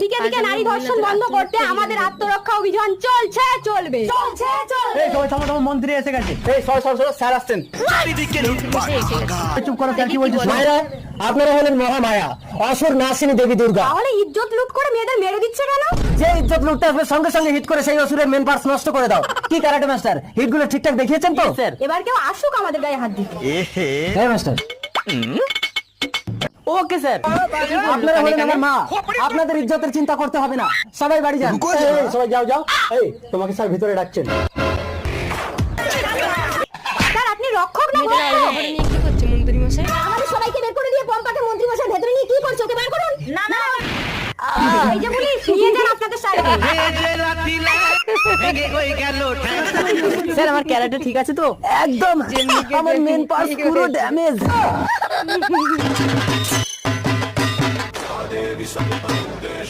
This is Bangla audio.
দিকে দিকে নারী ধর্ষণ বন্ধ করতে আমাদের আত্মরক্ষা অভিযান চলছে, চলবে। এই সবাই থামো থামো, মন্ত্রী এসে গেছে। এই সর স্যার আসছেন। চুপ করো, কি বলছিস? মায়েরা, আপনারা হলেন মহামায়া, অসুর নাসিনী দেবী দুর্গা। তাহলে ইজ্জত লুট করে মেয়েদের মেরে দিচ্ছে কেন? যে ইজ্জত লুটটা আসবে সঙ্গে সঙ্গে হিট করে সেই অসুরের মেন পার্টস নষ্ট করে দাও। কি ক্যারাটে মাস্টার, হিটগুলো ঠিকঠাক দেখিয়েছেন তো? স্যার। এবার কেউ আসুক আমাদের গায়ে হাত দিতে। হ্যাঁ মাস্টার। ওকে স্যার, আপনারা হলেন আমার মা, আপনাদের ইজ্জতের চিন্তা করতে হবে না, সবাই বাড়ি যান। এই, সবাই যাও যাও। এই, তোমাকে স্যার ভিতরে ডাকছেন। স্যার আপনি রক্ষক না মেয়েদের ভক্ষক? আলাদা নিয়ে কি করছে মন্ত্রী মশাই? আমাদের সবাইকে বের করে দিয়ে পম্পাকে মন্ত্রী মশাই ভেতরে নিয়ে কি করছে ওকে বের করুন। না না, এই যে পুলিশ নিয়ে যান আপনাদের স্যারকে। স্যার আমার ক্যারাটে ঠিক আছে তো? একদম, আমার মেন পার্টস পুরো ড্যামেজ।